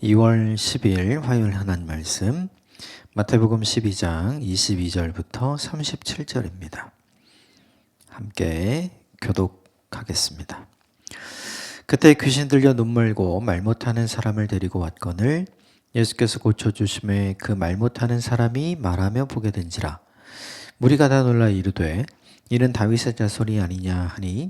2월 10일 화요일 하나님 말씀 마태복음 12장 22절부터 37절입니다. 함께 교독하겠습니다. 그때 귀신 들려 눈멀고 말 못하는 사람을 데리고 왔거늘 예수께서 고쳐주심에 그 말 못하는 사람이 말하며 보게 된지라. 무리가 다 놀라 이르되 이는 다윗의 자손이 아니냐 하니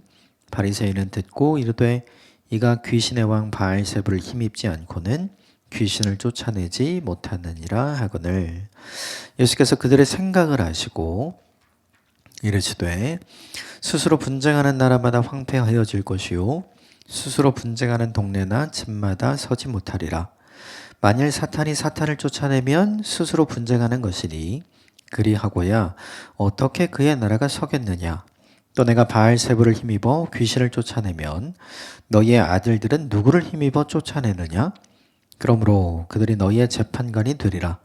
바리새인은 듣고 이르되 이가 귀신의 왕 바알세불을 힘입지 않고는 귀신을 쫓아내지 못하느니라 하거늘. 예수께서 그들의 생각을 아시고 이르시되 스스로 분쟁하는 나라마다 황폐하여질 것이요 스스로 분쟁하는 동네나 집마다 서지 못하리라. 만일 사탄이 사탄을 쫓아내면 스스로 분쟁하는 것이니 그리하고야 어떻게 그의 나라가 서겠느냐. 또 내가 바알세불을 힘입어 귀신을 쫓아내면 너희의 아들들은 누구를 힘입어 쫓아내느냐? 그러므로 그들이 너희의 재판관이 되리라.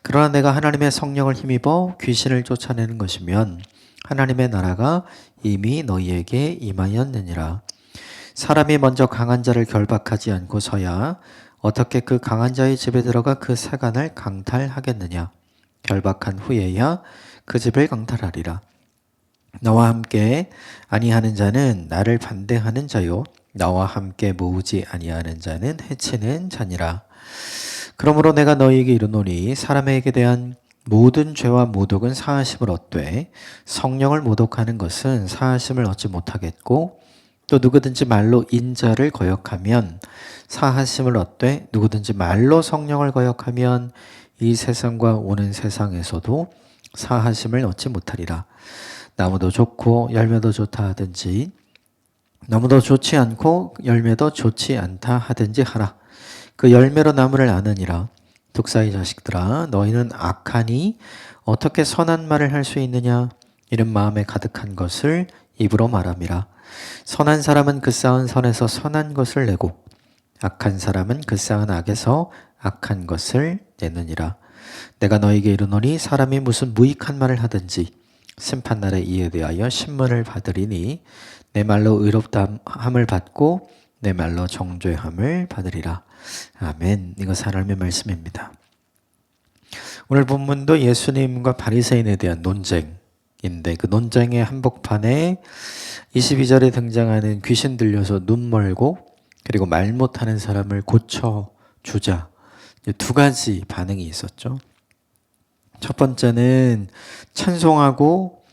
그러나 내가 하나님의 성령을 힘입어 귀신을 쫓아내는 것이면 하나님의 나라가 이미 너희에게 임하였느니라. 사람이 먼저 강한 자를 결박하지 않고서야 어떻게 그 강한 자의 집에 들어가 그 세간을 강탈하겠느냐. 결박한 후에야 그 집을 강탈하리라. 나와 함께 아니하는 자는 나를 반대하는 자요 나와 함께 모으지 아니하는 자는 해치는 자니라. 그러므로 내가 너희에게 이르노니 사람에게 대한 모든 죄와 모독은 사하심을 얻되 성령을 모독하는 것은 사하심을 얻지 못하겠고 또 누구든지 말로 인자를 거역하면 사하심을 얻되 누구든지 말로 성령을 거역하면 이 세상과 오는 세상에서도 사하심을 얻지 못하리라. 나무도 좋고 열매도 좋다 하든지 나무도 좋지 않고 열매도 좋지 않다 하든지 하라. 그 열매로 나무를 아느니라. 독사의 자식들아 너희는 악하니 어떻게 선한 말을 할 수 있느냐. 이는 마음에 가득한 것을 입으로 말함이라. 선한 사람은 그 쌓은 선에서 선한 것을 내고 악한 사람은 그 쌓은 악에서 악한 것을 내느니라. 내가 너희에게 이르노니 사람이 무슨 무익한 말을 하든지 심판날에 이에 대하여 신문을 받으리니 내 말로 의롭다함을 받고 내 말로 정죄함을 받으리라. 아멘. 이것은 하나님의 말씀입니다. 오늘 본문도 예수님과 바리새인에 대한 논쟁인데 그 논쟁의 한복판에 22절에 등장하는 귀신 들려서 눈 멀고 그리고 말 못하는 사람을 고쳐주자 두 가지 반응이 있었죠. 첫 번째는 찬송하고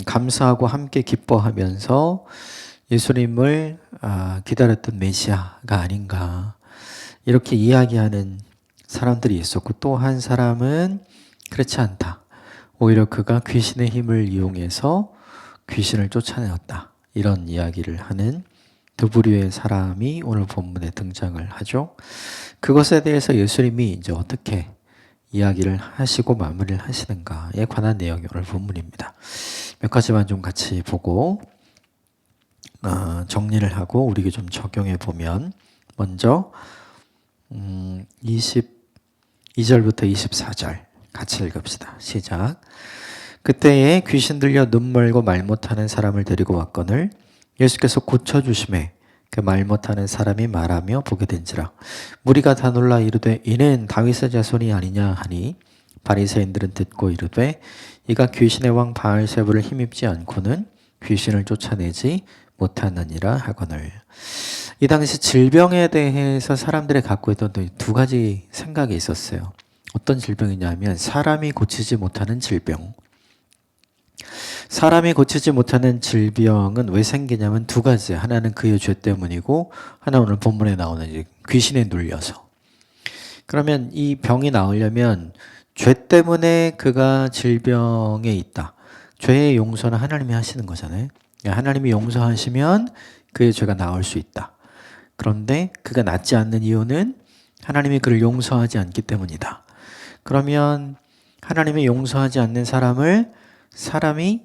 감사하고 함께 기뻐하면서 예수님을 기다렸던 메시아가 아닌가 이렇게 이야기하는 사람들이 있었고 또 한 사람은 그렇지 않다. 오히려 그가 귀신의 힘을 이용해서 귀신을 쫓아내었다. 이런 이야기를 하는 두 부류의 사람이 오늘 본문에 등장을 하죠. 그것에 대해서 예수님이 이제 어떻게 이야기를 하시고 마무리를 하시는가에 관한 내용이 오늘 본문입니다. 몇 가지만 좀 같이 보고 정리를 하고 우리에게 좀 적용해 보면 먼저 22절부터 24절 같이 읽읍시다. 시작. 그때에 귀신 들려 눈 멀고 말 못하는 사람을 데리고 왔거늘 예수께서 고쳐주심에 그 말 못하는 사람이 말하며 보게 된지라. 무리가 다 놀라 이르되 이는 다윗의 자손이 아니냐 하니 바리새인들은 듣고 이르되 이가 귀신의 왕 바알세불을 힘입지 않고는 귀신을 쫓아내지 못하느니라 하거늘. 이 당시 질병에 대해서 사람들이 갖고 있던 두 가지 생각이 있었어요. 어떤 질병이냐면 사람이 고치지 못하는 질병. 사람이 고치지 못하는 질병은 왜 생기냐면 두 가지. 하나는 그의 죄 때문이고 하나 오늘 본문에 나오는 이제 귀신에 눌려서. 그러면 이 병이 나으려면 죄 때문에 그가 질병에 있다. 죄의 용서는 하나님이 하시는 거잖아요. 하나님이 용서하시면 그의 죄가 나을 수 있다. 그런데 그가 낫지 않는 이유는 하나님이 그를 용서하지 않기 때문이다. 그러면 하나님이 용서하지 않는 사람이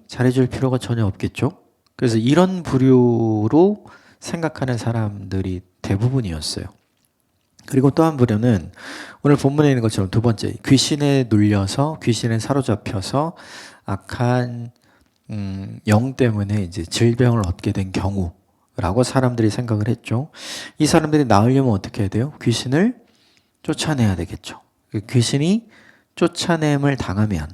잘해줄 필요가 전혀 없겠죠. 그래서 이런 부류로 생각하는 사람들이 대부분이었어요. 그리고 또 한 부류는 오늘 본문에 있는 것처럼 두 번째 귀신에 눌려서 귀신에 사로잡혀서 악한 영 때문에 이제 질병을 얻게 된 경우라고 사람들이 생각을 했죠. 이 사람들이 나으려면 어떻게 해야 돼요? 귀신을 쫓아내야 되겠죠. 그 귀신이 쫓아냄을 당하면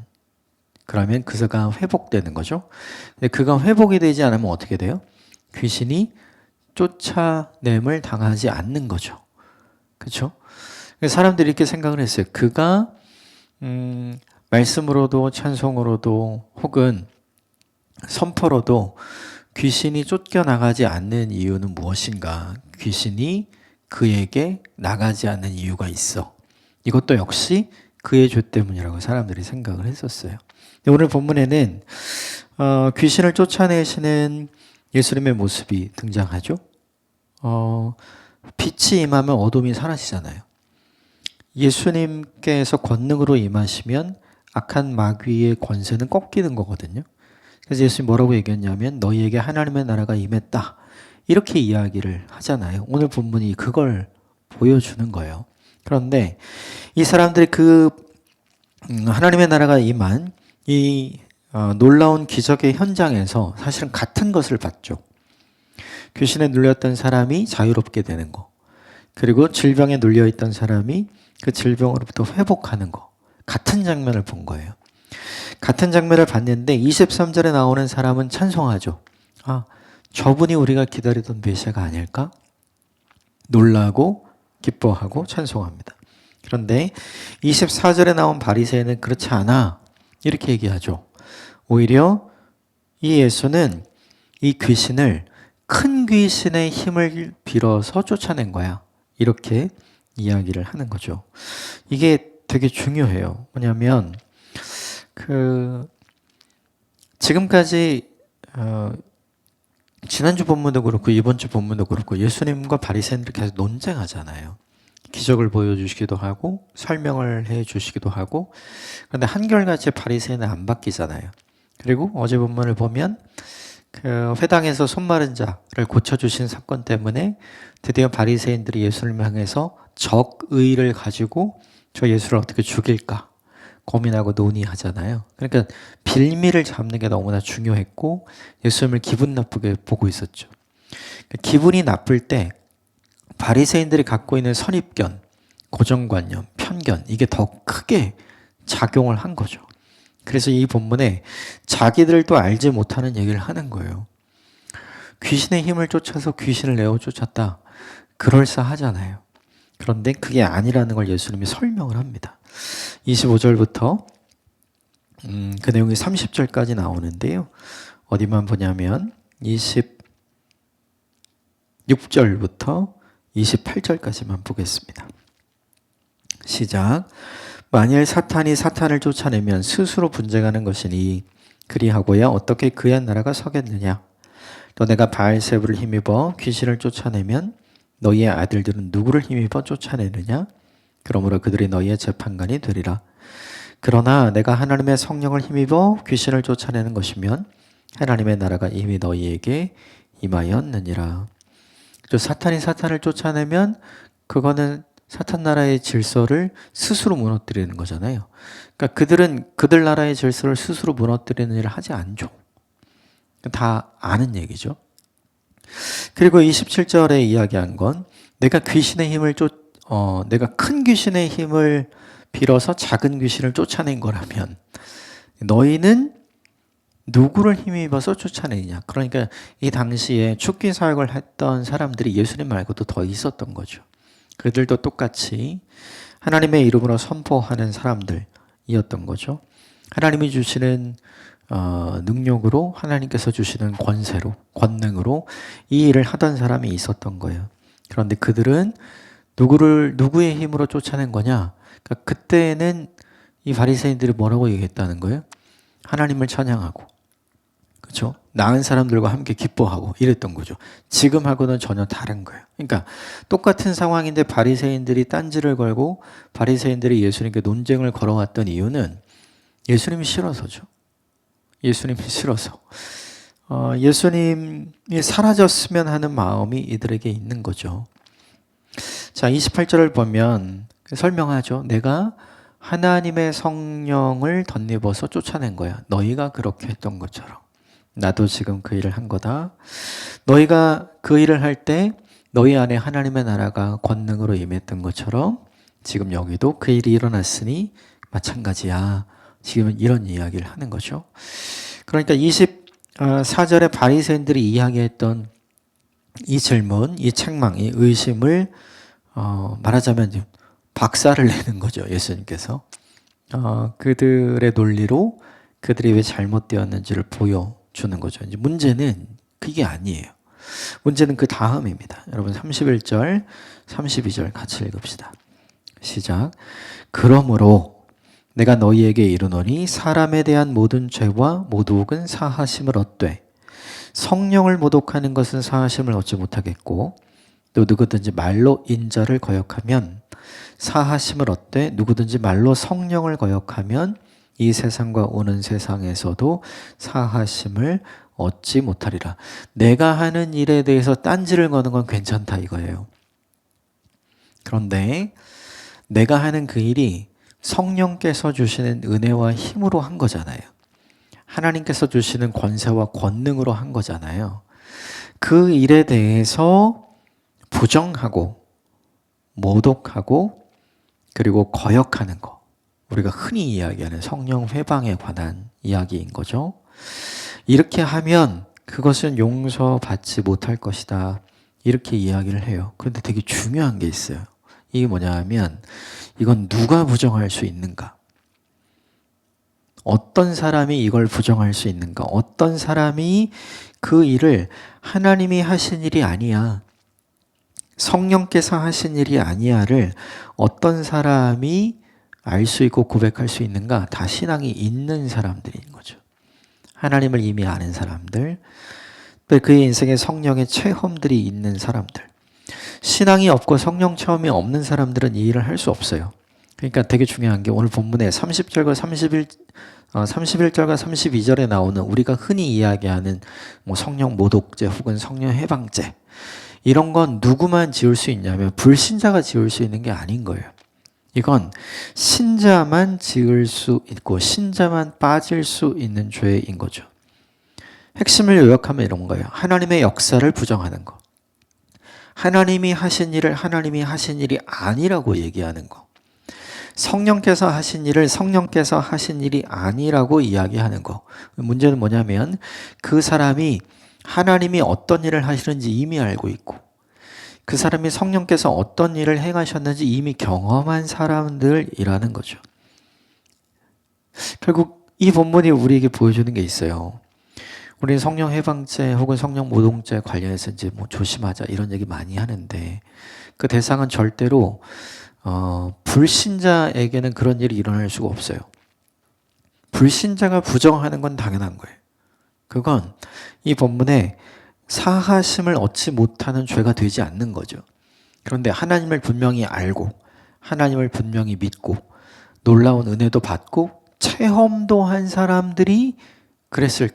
그러면 그가 회복되는 거죠. 근데 그가 회복이 되지 않으면 어떻게 돼요? 귀신이 쫓아냄을 당하지 않는 거죠. 그렇죠? 사람들이 이렇게 생각을 했어요. 그가 말씀으로도 찬송으로도 혹은 선포로도 귀신이 쫓겨나가지 않는 이유는 무엇인가? 귀신이 그에게 나가지 않는 이유가 있어. 이것도 역시 그의 죄 때문이라고 사람들이 생각을 했었어요. 오늘 본문에는 귀신을 쫓아내시는 예수님의 모습이 등장하죠. 빛이 임하면 어둠이 사라지잖아요. 예수님께서 권능으로 임하시면 악한 마귀의 권세는 꺾이는 거거든요. 그래서 예수님이 뭐라고 얘기했냐면 너희에게 하나님의 나라가 임했다. 이렇게 이야기를 하잖아요. 오늘 본문이 그걸 보여주는 거예요. 그런데 이 사람들이 그 하나님의 나라가 임한 이 놀라운 기적의 현장에서 사실은 같은 것을 봤죠. 귀신에 눌렸던 사람이 자유롭게 되는 거. 그리고 질병에 눌려있던 사람이 그 질병으로부터 회복하는 거. 같은 장면을 본 거예요. 같은 장면을 봤는데 23절에 나오는 사람은 찬송하죠. 아, 저분이 우리가 기다리던 메시아가 아닐까? 놀라고 기뻐하고 찬송합니다. 그런데 24절에 나온 바리새인은 그렇지 않아. 이렇게 얘기하죠. 오히려 이 예수는 이 귀신을 큰 귀신의 힘을 빌어서 쫓아낸 거야. 이렇게 이야기를 하는 거죠. 이게 되게 중요해요. 뭐냐면 지금까지 지난주 본문도 그렇고 이번 주 본문도 그렇고 예수님과 바리새인들이 계속 논쟁하잖아요. 기적을 보여주시기도 하고 설명을 해주시기도 하고. 그런데 한결같이 바리새인은 안 바뀌잖아요. 그리고 어제 본문을 보면 그 회당에서 손 마른 자를 고쳐주신 사건 때문에 드디어 바리새인들이 예수를 향해서 적의를 가지고 저 예수를 어떻게 죽일까 고민하고 논의하잖아요. 그러니까 빌미를 잡는 게 너무나 중요했고 예수님을 기분 나쁘게 보고 있었죠. 기분이 나쁠 때 바리새인들이 갖고 있는 선입견, 고정관념, 편견 이게 더 크게 작용을 한 거죠. 그래서 이 본문에 자기들도 알지 못하는 얘기를 하는 거예요. 귀신의 힘을 쫓아서 귀신을 내어 쫓았다. 그럴싸하잖아요. 그런데 그게 아니라는 걸 예수님이 설명을 합니다. 25절부터 그 내용이 30절까지 나오는데요. 어디만 보냐면 26절부터 28절까지만 보겠습니다. 시작. 만일 사탄이 사탄을 쫓아내면 스스로 분쟁하는 것이니 그리하고야 어떻게 그의 나라가 서겠느냐. 또 내가 바알세불을 힘입어 귀신을 쫓아내면 너희의 아들들은 누구를 힘입어 쫓아내느냐? 그러므로 그들이 너희의 재판관이 되리라. 그러나 내가 하나님의 성령을 힘입어 귀신을 쫓아내는 것이면 하나님의 나라가 이미 너희에게 임하였느니라. 사탄이 사탄을 쫓아내면 그거는 사탄 나라의 질서를 스스로 무너뜨리는 거잖아요. 그러니까 그들은 그들 나라의 질서를 스스로 무너뜨리는 일을 하지 않죠. 다 아는 얘기죠. 그리고 27절에 이야기한 건 내가 귀신의 힘을 내가 큰 귀신의 힘을 빌어서 작은 귀신을 쫓아낸 거라면 너희는 누구를 힘입어서 쫓아내느냐. 그러니까 이 당시에 축기 사역을 했던 사람들이 예수님 말고도 더 있었던 거죠. 그들도 똑같이 하나님의 이름으로 선포하는 사람들이었던 거죠. 하나님이 주시는 능력으로 하나님께서 주시는 권세로 권능으로 이 일을 하던 사람이 있었던 거예요. 그런데 그들은 누구의 힘으로 쫓아낸 거냐? 그러니까 그때는 이 바리새인들이 뭐라고 얘기했다는 거예요? 하나님을 찬양하고, 그렇죠? 나은 사람들과 함께 기뻐하고 이랬던 거죠. 지금하고는 전혀 다른 거예요. 그러니까 똑같은 상황인데 바리새인들이 딴지를 걸고 바리새인들이 예수님께 논쟁을 걸어왔던 이유는 예수님이 싫어서죠. 예수님이 싫어서. 예수님이 사라졌으면 하는 마음이 이들에게 있는 거죠. 자, 28절을 보면 설명하죠. 내가 하나님의 성령을 덧입어서 쫓아낸 거야. 너희가 그렇게 했던 것처럼. 나도 지금 그 일을 한 거다. 너희가 그 일을 할 때 너희 안에 하나님의 나라가 권능으로 임했던 것처럼 지금 여기도 그 일이 일어났으니 마찬가지야. 지금은 이런 이야기를 하는 거죠. 그러니까 24절에 바리새인들이 이야기했던 이 질문, 이 책망, 이 의심을 말하자면 박살을 내는 거죠. 예수님께서. 그들의 논리로 그들이 왜 잘못되었는지를 보여주는 거죠. 이제 문제는 그게 아니에요. 문제는 그 다음입니다. 여러분 31절, 32절 같이 읽읍시다. 시작. 그러므로 내가 너희에게 이르노니 사람에 대한 모든 죄와 모독은 사하심을 얻되 성령을 모독하는 것은 사하심을 얻지 못하겠고 또 누구든지 말로 인자를 거역하면 사하심을 얻되 누구든지 말로 성령을 거역하면 이 세상과 오는 세상에서도 사하심을 얻지 못하리라. 내가 하는 일에 대해서 딴지를 거는 건 괜찮다 이거예요. 그런데 내가 하는 그 일이 성령께서 주시는 은혜와 힘으로 한 거잖아요. 하나님께서 주시는 권세와 권능으로 한 거잖아요. 그 일에 대해서 부정하고 모독하고 그리고 거역하는 거, 우리가 흔히 이야기하는 성령 회방에 관한 이야기인 거죠. 이렇게 하면 그것은 용서받지 못할 것이다. 이렇게 이야기를 해요. 그런데 되게 중요한 게 있어요. 이게 뭐냐 하면 이건 누가 부정할 수 있는가? 어떤 사람이 이걸 부정할 수 있는가? 어떤 사람이 그 일을 하나님이 하신 일이 아니야, 성령께서 하신 일이 아니야를 어떤 사람이 알 수 있고 고백할 수 있는가? 다 신앙이 있는 사람들인 거죠. 하나님을 이미 아는 사람들, 또 그의 인생에 성령의 체험들이 있는 사람들. 신앙이 없고 성령 체험이 없는 사람들은 이 일을 할 수 없어요. 그러니까 되게 중요한 게 오늘 본문에 30절과 31절과 32절에 나오는 우리가 흔히 이야기하는 뭐 성령 모독죄 혹은 성령 해방죄, 이런 건 누구만 지을 수 있냐면 불신자가 지을 수 있는 게 아닌 거예요. 이건 신자만 지을 수 있고 신자만 빠질 수 있는 죄인 거죠. 핵심을 요약하면 이런 거예요. 하나님의 역사를 부정하는 거. 하나님이 하신 일을 하나님이 하신 일이 아니라고 얘기하는 거. 성령께서 하신 일을 성령께서 하신 일이 아니라고 이야기하는 거. 문제는 뭐냐면 그 사람이 하나님이 어떤 일을 하시는지 이미 알고 있고 그 사람이 성령께서 어떤 일을 행하셨는지 이미 경험한 사람들이라는 거죠. 결국 이 본문이 우리에게 보여주는 게 있어요. 우리는 성령 해방죄 혹은 성령 모독죄 관련해서 이제 뭐 조심하자 이런 얘기 많이 하는데 그 대상은 절대로 불신자에게는 그런 일이 일어날 수가 없어요. 불신자가 부정하는 건 당연한 거예요. 그건 이 본문에 사하심을 얻지 못하는 죄가 되지 않는 거죠. 그런데 하나님을 분명히 알고 하나님을 분명히 믿고 놀라운 은혜도 받고 체험도 한 사람들이 그랬을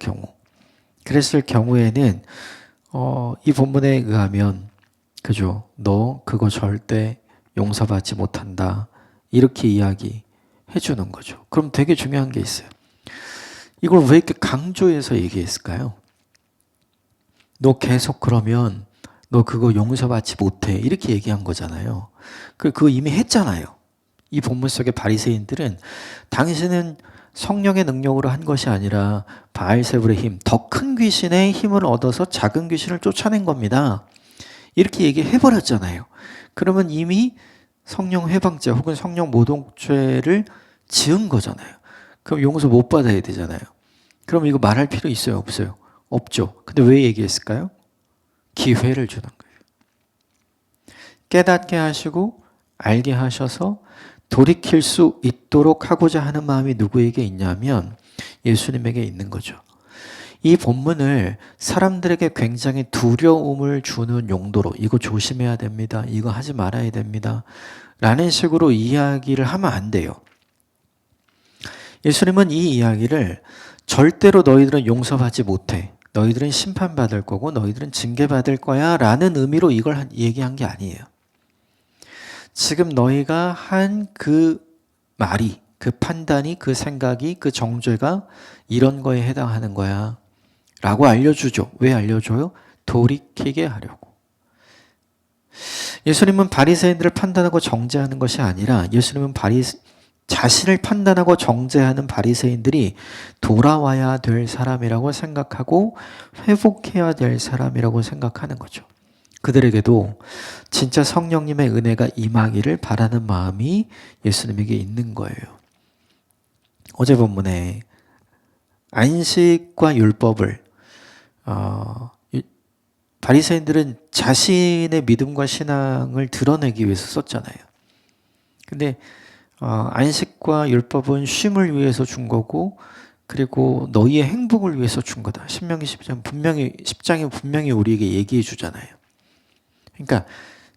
경우에는 이 본문에 의하면 그죠? 너 그거 절대 용서받지 못한다. 이렇게 이야기해 주는 거죠. 그럼 되게 중요한 게 있어요. 이걸 왜 이렇게 강조해서 얘기했을까요? 너 계속 그러면 너 그거 용서받지 못해. 이렇게 얘기한 거잖아요. 그거 이미 했잖아요. 이 본문 속의 바리새인들은 당신은 성령의 능력으로 한 것이 아니라 바알세불의 힘, 더 큰 귀신의 힘을 얻어서 작은 귀신을 쫓아낸 겁니다. 이렇게 얘기해버렸잖아요. 그러면 이미 성령 회방죄 혹은 성령 모독죄를 지은 거잖아요. 그럼 용서 못 받아야 되잖아요. 그럼 이거 말할 필요 있어요? 없어요? 없죠. 근데 왜 얘기했을까요? 기회를 주는 거예요. 깨닫게 하시고 알게 하셔서 돌이킬 수 있도록 하고자 하는 마음이 누구에게 있냐면 예수님에게 있는 거죠. 이 본문을 사람들에게 굉장히 두려움을 주는 용도로 이거 조심해야 됩니다. 이거 하지 말아야 됩니다. 라는 식으로 이야기를 하면 안 돼요. 예수님은 이 이야기를 절대로 너희들은 용서받지 못해. 너희들은 심판받을 거고 너희들은 징계받을 거야 라는 의미로 이걸 얘기한 게 아니에요. 지금 너희가 한 그 말이, 그 판단이, 그 생각이, 그 정죄가 이런 거에 해당하는 거야 라고 알려주죠. 왜 알려줘요? 돌이키게 하려고. 예수님은 바리새인들을 판단하고 정죄하는 것이 아니라 예수님은 자신을 판단하고 정죄하는 바리새인들이 돌아와야 될 사람이라고 생각하고 회복해야 될 사람이라고 생각하는 거죠. 그들에게도 진짜 성령님의 은혜가 임하기를 바라는 마음이 예수님에게 있는 거예요. 어제 본문에 안식과 율법을 바리새인들은 자신의 믿음과 신앙을 드러내기 위해서 썼잖아요. 근데 안식과 율법은 쉼을 위해서 준 거고, 그리고 너희의 행복을 위해서 준 거다. 신명기 10장에 분명히 우리에게 얘기해 주잖아요. 그러니까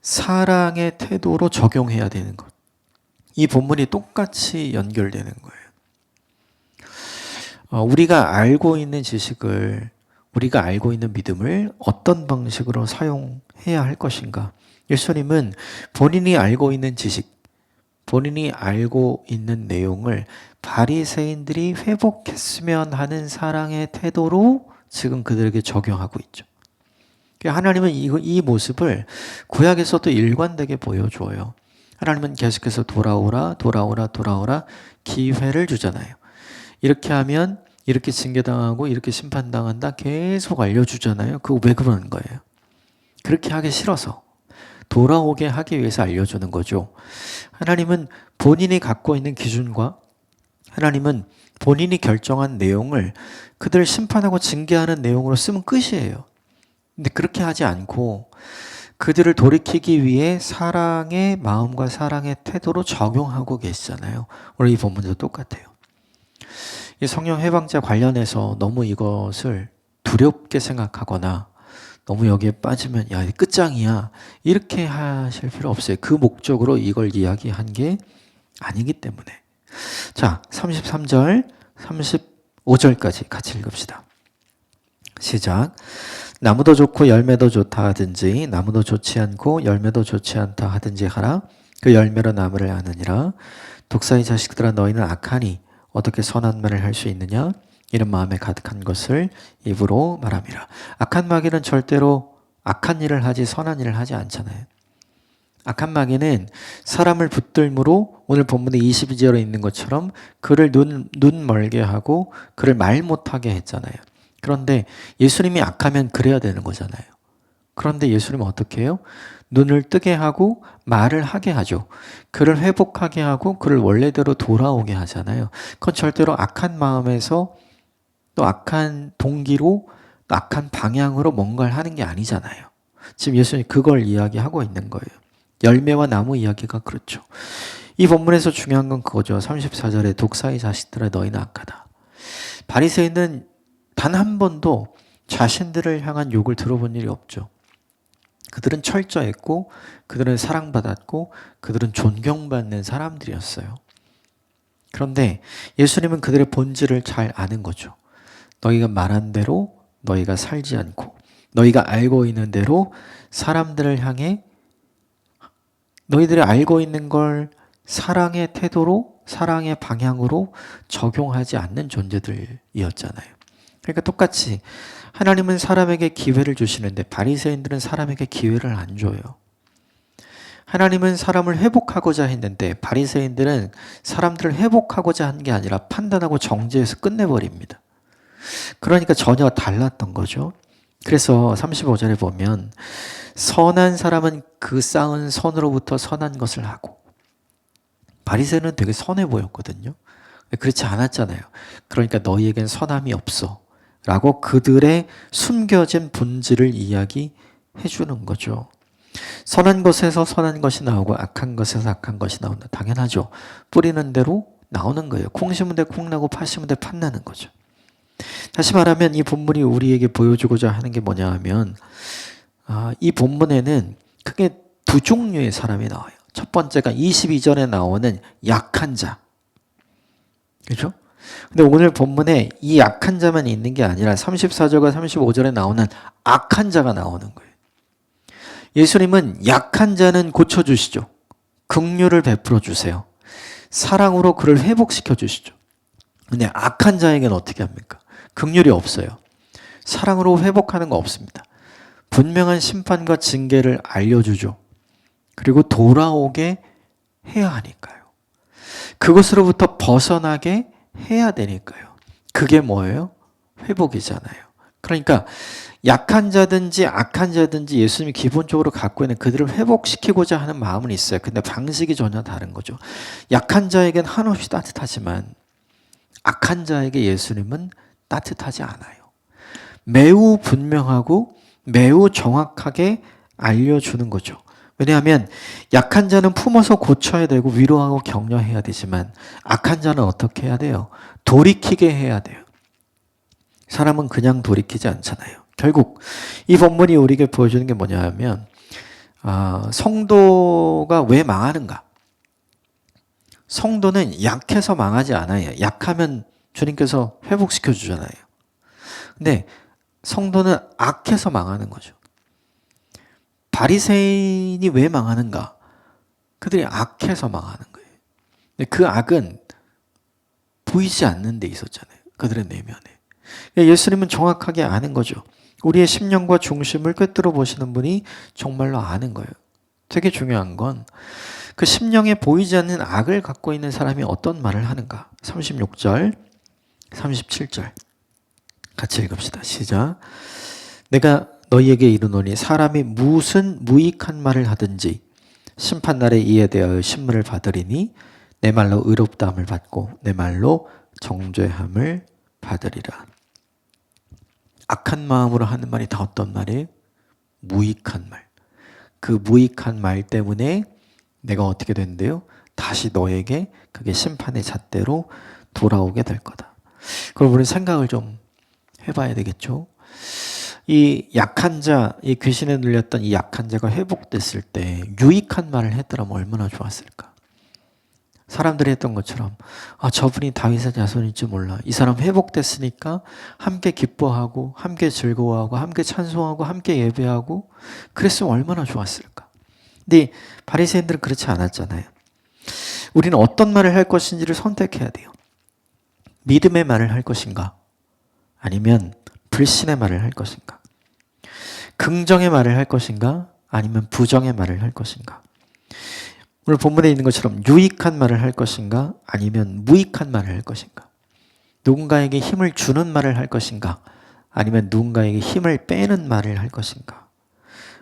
사랑의 태도로 적용해야 되는 것. 이 본문이 똑같이 연결되는 거예요. 우리가 알고 있는 지식을, 우리가 알고 있는 믿음을 어떤 방식으로 사용해야 할 것인가. 예수님은 본인이 알고 있는 지식, 본인이 알고 있는 내용을 바리새인들이 회복했으면 하는 사랑의 태도로 지금 그들에게 적용하고 있죠. 하나님은 이 모습을 구약에서도 일관되게 보여줘요. 하나님은 계속해서 돌아오라 기회를 주잖아요. 이렇게 하면 이렇게 징계당하고 이렇게 심판당한다 계속 알려주잖아요. 그거 왜 그러는 거예요? 그렇게 하기 싫어서 돌아오게 하기 위해서 알려주는 거죠. 하나님은 본인이 갖고 있는 기준과 하나님은 본인이 결정한 내용을 그들을 심판하고 징계하는 내용으로 쓰면 끝이에요. 근데 그렇게 하지 않고 그들을 돌이키기 위해 사랑의 마음과 사랑의 태도로 적용하고 계시잖아요. 오늘 이 본문도 똑같아요. 이 성령 해방자 관련해서 너무 이것을 두렵게 생각하거나 너무 여기에 빠지면 야, 끝장이야 이렇게 하실 필요 없어요. 그 목적으로 이걸 이야기한 게 아니기 때문에. 자, 33절 35절까지 같이 읽읍시다. 시작. 나무도 좋고 열매도 좋다 하든지 나무도 좋지 않고 열매도 좋지 않다 하든지 하라. 그 열매로 나무를 아느니라. 독사의 자식들아, 너희는 악하니 어떻게 선한 말을 할 수 있느냐? 이런 마음에 가득한 것을 입으로 말함이라. 악한 마귀는 절대로 악한 일을 하지 선한 일을 하지 않잖아요. 악한 마귀는 사람을 붙들므로 오늘 본문에 22절에 있는 것처럼 그를 눈 멀게 하고 그를 말 못하게 했잖아요. 그런데 예수님이 악하면 그래야 되는 거잖아요. 그런데 예수님은 어떻게 해요? 눈을 뜨게 하고 말을 하게 하죠. 그를 회복하게 하고 그를 원래대로 돌아오게 하잖아요. 그건 절대로 악한 마음에서 또 악한 동기로 또 악한 방향으로 뭔가를 하는 게 아니잖아요. 지금 예수님이 그걸 이야기하고 있는 거예요. 열매와 나무 이야기가 그렇죠. 이 본문에서 중요한 건 그거죠. 34절에 독사의 자식들아, 너희는 악하다. 바리새인은 단 한 번도 자신들을 향한 욕을 들어본 일이 없죠. 그들은 철저했고 그들은 사랑받았고 그들은 존경받는 사람들이었어요. 그런데 예수님은 그들의 본질을 잘 아는 거죠. 너희가 말한 대로 너희가 살지 않고 너희가 알고 있는 대로 사람들을 향해 너희들이 알고 있는 걸 사랑의 태도로 사랑의 방향으로 적용하지 않는 존재들이었잖아요. 그러니까 똑같이 하나님은 사람에게 기회를 주시는데 바리새인들은 사람에게 기회를 안 줘요. 하나님은 사람을 회복하고자 했는데 바리새인들은 사람들을 회복하고자 한 게 아니라 판단하고 정죄해서 끝내버립니다. 그러니까 전혀 달랐던 거죠. 그래서 35절에 보면 선한 사람은 그 쌓은 선으로부터 선한 것을 하고, 바리새인은 되게 선해 보였거든요. 그렇지 않았잖아요. 그러니까 너희에겐 선함이 없어 라고 그들의 숨겨진 본질을 이야기해 주는 거죠. 선한 것에서 선한 것이 나오고 악한 것에서 악한 것이 나온다. 당연하죠. 뿌리는 대로 나오는 거예요. 콩 심은 데 콩 나고 팥 심은 데 팥 나는 거죠. 다시 말하면 이 본문이 우리에게 보여주고자 하는 게 뭐냐 하면 이 본문에는 크게 두 종류의 사람이 나와요. 첫 번째가 22절에 나오는 약한 자. 그렇죠? 근데 오늘 본문에 이 약한 자만 있는 게 아니라 34절과 35절에 나오는 악한 자가 나오는 거예요. 예수님은 약한 자는 고쳐주시죠. 긍휼을 베풀어 주세요. 사랑으로 그를 회복시켜 주시죠. 근데 악한 자에게는 어떻게 합니까? 긍휼이 없어요. 사랑으로 회복하는 거 없습니다. 분명한 심판과 징계를 알려주죠. 그리고 돌아오게 해야 하니까요. 그것으로부터 벗어나게 해야 되니까요. 그게 뭐예요? 회복이잖아요. 그러니까 약한 자든지 악한 자든지 예수님이 기본적으로 갖고 있는 그들을 회복시키고자 하는 마음은 있어요. 근데 방식이 전혀 다른 거죠. 약한 자에겐 한없이 따뜻하지만 악한 자에게 예수님은 따뜻하지 않아요. 매우 분명하고 매우 정확하게 알려주는 거죠. 왜냐하면 약한 자는 품어서 고쳐야 되고 위로하고 격려해야 되지만 악한 자는 어떻게 해야 돼요? 돌이키게 해야 돼요. 사람은 그냥 돌이키지 않잖아요. 결국 이 본문이 우리에게 보여주는 게 뭐냐 하면 성도가 왜 망하는가? 성도는 약해서 망하지 않아요. 약하면 주님께서 회복시켜 주잖아요. 근데 성도는 악해서 망하는 거죠. 바리새인이 왜 망하는가? 그들이 악해서 망하는 거예요. 근데 그 악은 보이지 않는 데 있었잖아요. 그들의 내면에. 예수님은 정확하게 아는 거죠. 우리의 심령과 중심을 꿰뚫어 보시는 분이 정말로 아는 거예요. 되게 중요한 건 그 심령에 보이지 않는 악을 갖고 있는 사람이 어떤 말을 하는가? 36절, 37절 같이 읽읍시다. 시작. 내가 너희에게 이르노니 사람이 무슨 무익한 말을 하든지 심판날에 이에 대하여 신문을 받으리니 내 말로 의롭다함을 받고 내 말로 정죄함을 받으리라. 악한 마음으로 하는 말이 다 어떤 말이에요? 무익한 말. 그 무익한 말 때문에 내가 어떻게 된대요? 다시 너에게 그게 심판의 잣대로 돌아오게 될 거다. 그럼 우리 생각을 좀 해봐야 되겠죠? 이 약한 자, 이 귀신에 눌렸던 이 약한 자가 회복됐을 때 유익한 말을 했더라면 얼마나 좋았을까? 사람들이 했던 것처럼 저분이 다윗의 자손일지 몰라. 이 사람 회복됐으니까 함께 기뻐하고 함께 즐거워하고 함께 찬송하고 함께 예배하고 그랬으면 얼마나 좋았을까? 근데 바리새인들은 그렇지 않았잖아요. 우리는 어떤 말을 할 것인지를 선택해야 돼요. 믿음의 말을 할 것인가? 아니면 불신의 말을 할 것인가? 긍정의 말을 할 것인가? 아니면 부정의 말을 할 것인가? 오늘 본문에 있는 것처럼 유익한 말을 할 것인가? 아니면 무익한 말을 할 것인가? 누군가에게 힘을 주는 말을 할 것인가? 아니면 누군가에게 힘을 빼는 말을 할 것인가?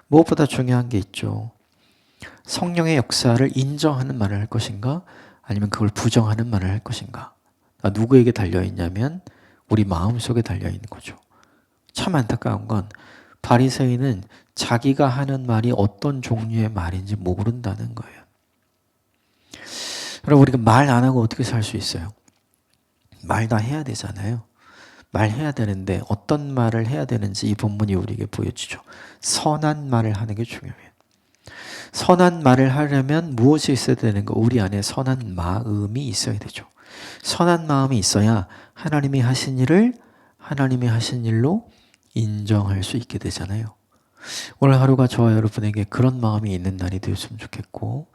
무엇보다 중요한 게 있죠. 성령의 역사를 인정하는 말을 할 것인가? 아니면 그걸 부정하는 말을 할 것인가? 누구에게 달려있냐면 우리 마음속에 달려있는 거죠. 참 안타까운 건 바리새인은 자기가 하는 말이 어떤 종류의 말인지 모른다는 거예요. 여러분 우리가 말 안 하고 어떻게 살 수 있어요? 말 다 해야 되잖아요. 말해야 되는데 어떤 말을 해야 되는지 이 본문이 우리에게 보여주죠. 선한 말을 하는 게 중요해요. 선한 말을 하려면 무엇이 있어야 되는 거? 우리 안에 선한 마음이 있어야 되죠. 선한 마음이 있어야 하나님이 하신 일을 하나님이 하신 일로 인정할 수 있게 되잖아요. 오늘 하루가 저와 여러분에게 그런 마음이 있는 날이 되었으면 좋겠고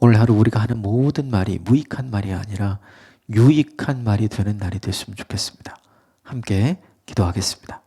오늘 하루 우리가 하는 모든 말이 무익한 말이 아니라 유익한 말이 되는 날이 됐으면 좋겠습니다. 함께 기도하겠습니다.